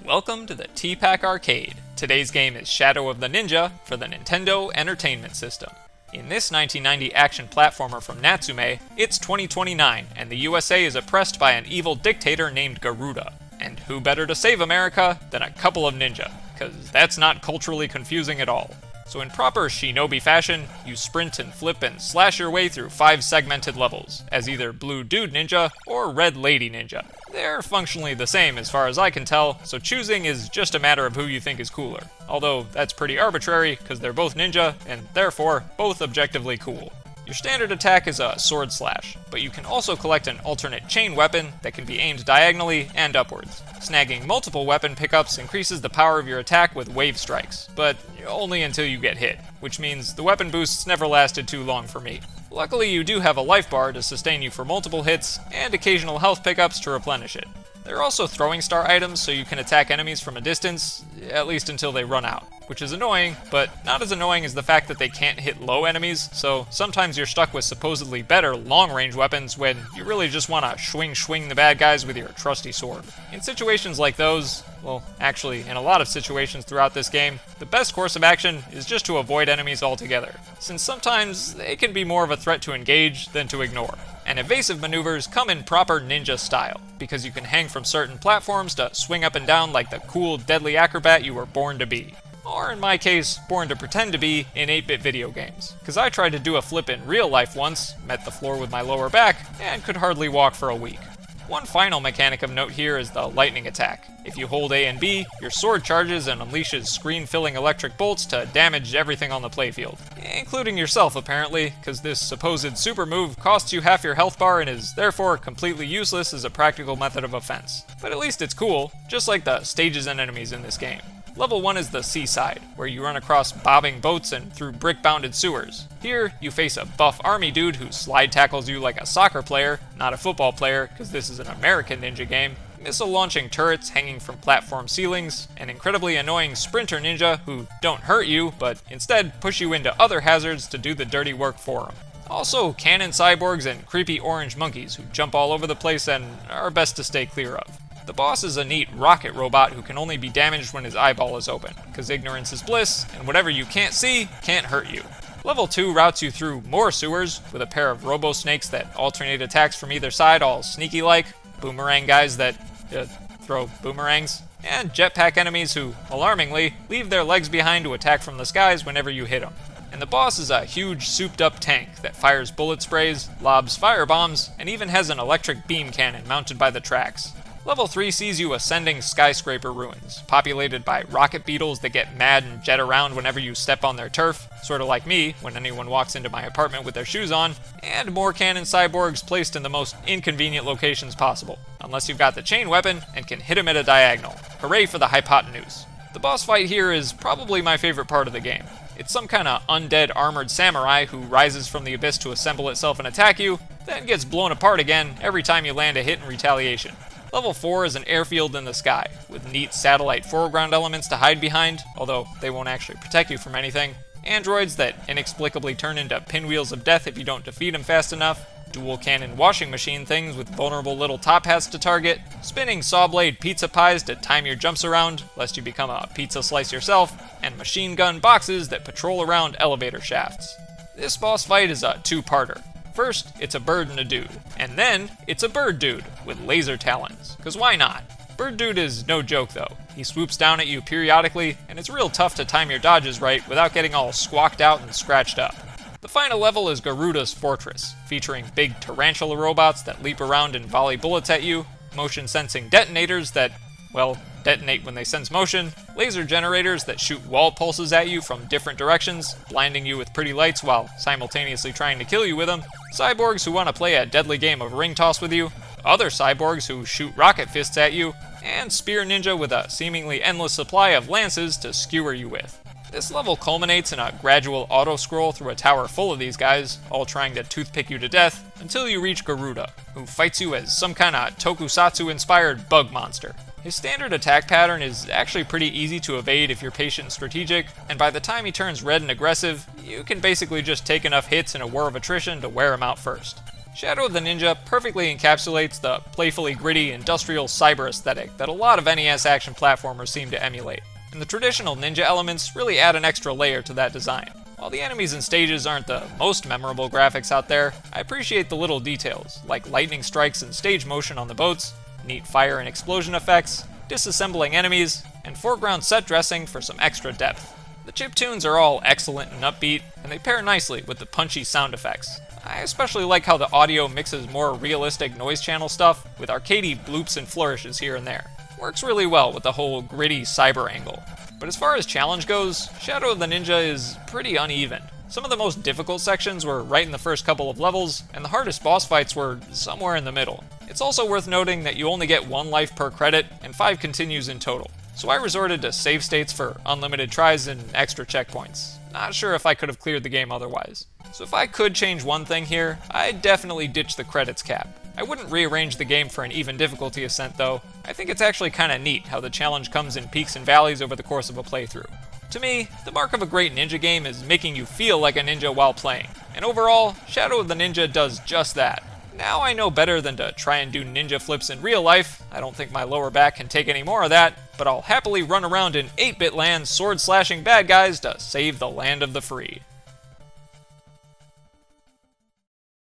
Welcome to the T-Pac Arcade. Today's game is Shadow of the Ninja for the Nintendo Entertainment System. In this 1990 action platformer from Natsume, it's 2029 and the USA is oppressed by an evil dictator named Garuda. And who better to save America than a couple of ninja, cause that's not culturally confusing at all. So in proper shinobi fashion, you sprint and flip and slash your way through 5 segmented levels, as either Blue Dude Ninja or Red Lady Ninja. They're functionally the same as far as I can tell, so choosing is just a matter of who you think is cooler. Although that's pretty arbitrary, because they're both ninja, and therefore both objectively cool. Your standard attack is a sword slash, but you can also collect an alternate chain weapon that can be aimed diagonally and upwards. Snagging multiple weapon pickups increases the power of your attack with wave strikes, but only until you get hit, which means the weapon boosts never lasted too long for me. Luckily, you do have a life bar to sustain you for multiple hits, and occasional health pickups to replenish it. There are also throwing star items so you can attack enemies from a distance, at least until they run out, which is annoying, but not as annoying as the fact that they can't hit low enemies, so sometimes you're stuck with supposedly better long-range weapons when you really just want to swing the bad guys with your trusty sword. In situations like those, well, actually, in a lot of situations throughout this game, the best course of action is just to avoid enemies altogether, since sometimes they can be more of a threat to engage than to ignore. And evasive maneuvers come in proper ninja style, because you can hang from certain platforms to swing up and down like the cool, deadly acrobat you were born to be. Or in my case, born to pretend to be in 8-bit video games. Because I tried to do a flip in real life once, met the floor with my lower back, and could hardly walk for a week. One final mechanic of note here is the lightning attack. If you hold A and B, your sword charges and unleashes screen-filling electric bolts to damage everything on the playfield. Including yourself, apparently, because this supposed super move costs you half your health bar and is therefore completely useless as a practical method of offense. But at least it's cool, just like the stages and enemies in this game. Level 1 is the seaside, where you run across bobbing boats and through brick-bounded sewers. Here, you face a buff army dude who slide tackles you like a soccer player, not a football player, because this is an American ninja game, missile-launching turrets hanging from platform ceilings, an incredibly annoying sprinter ninja who don't hurt you, but instead push you into other hazards to do the dirty work for them. Also, cannon cyborgs and creepy orange monkeys who jump all over the place and are best to stay clear of. The boss is a neat rocket robot who can only be damaged when his eyeball is open, because ignorance is bliss, and whatever you can't see can't hurt you. Level 2 routes you through more sewers, with a pair of robo-snakes that alternate attacks from either side all sneaky-like, boomerang guys that throw boomerangs, and jetpack enemies who, alarmingly, leave their legs behind to attack from the skies whenever you hit them. And the boss is a huge souped-up tank that fires bullet sprays, lobs firebombs, and even has an electric beam cannon mounted by the tracks. Level 3 sees you ascending skyscraper ruins, populated by rocket beetles that get mad and jet around whenever you step on their turf, sorta like me when anyone walks into my apartment with their shoes on, and more cannon cyborgs placed in the most inconvenient locations possible, unless you've got the chain weapon and can hit them at a diagonal. Hooray for the hypotenuse. The boss fight here is probably my favorite part of the game. It's some kind of undead armored samurai who rises from the abyss to assemble itself and attack you, then gets blown apart again every time you land a hit in retaliation. Level 4 is an airfield in the sky, with neat satellite foreground elements to hide behind, although they won't actually protect you from anything, androids that inexplicably turn into pinwheels of death if you don't defeat them fast enough, dual cannon washing machine things with vulnerable little top hats to target, spinning saw blade pizza pies to time your jumps around, lest you become a pizza slice yourself, and machine gun boxes that patrol around elevator shafts. This boss fight is a two-parter. First, it's a bird and a dude, and then it's a bird dude with laser talons, cause why not? Bird dude is no joke though. He swoops down at you periodically, and it's real tough to time your dodges right without getting all squawked out and scratched up. The final level is Garuda's Fortress, featuring big tarantula robots that leap around and volley bullets at you, motion-sensing detonators that, well, detonate when they sense motion, laser generators that shoot wall pulses at you from different directions, blinding you with pretty lights while simultaneously trying to kill you with them, cyborgs who want to play a deadly game of ring toss with you, other cyborgs who shoot rocket fists at you, and spear ninja with a seemingly endless supply of lances to skewer you with. This level culminates in a gradual auto-scroll through a tower full of these guys, all trying to toothpick you to death, until you reach Garuda, who fights you as some kind of tokusatsu-inspired bug monster. His standard attack pattern is actually pretty easy to evade if you're patient and strategic, and by the time he turns red and aggressive, you can basically just take enough hits in a war of attrition to wear him out first. Shadow of the Ninja perfectly encapsulates the playfully gritty industrial cyber aesthetic that a lot of NES action platformers seem to emulate, and the traditional ninja elements really add an extra layer to that design. While the enemies and stages aren't the most memorable graphics out there, I appreciate the little details, like lightning strikes and stage motion on the boats, neat fire and explosion effects, disassembling enemies, and foreground set dressing for some extra depth. The chiptunes are all excellent and upbeat, and they pair nicely with the punchy sound effects. I especially like how the audio mixes more realistic noise channel stuff with arcadey bloops and flourishes here and there. Works really well with the whole gritty cyber angle. But as far as challenge goes, Shadow of the Ninja is pretty uneven. Some of the most difficult sections were right in the first couple of levels, and the hardest boss fights were somewhere in the middle. It's also worth noting that you only get 1 life per credit, and 5 continues in total. So I resorted to save states for unlimited tries and extra checkpoints. Not sure if I could have cleared the game otherwise. So if I could change one thing here, I'd definitely ditch the credits cap. I wouldn't rearrange the game for an even difficulty ascent though. I think it's actually kinda neat how the challenge comes in peaks and valleys over the course of a playthrough. To me, the mark of a great ninja game is making you feel like a ninja while playing. And overall, Shadow of the Ninja does just that. Now I know better than to try and do ninja flips in real life. I don't think my lower back can take any more of that, but I'll happily run around in 8-bit land sword slashing bad guys to save the land of the free.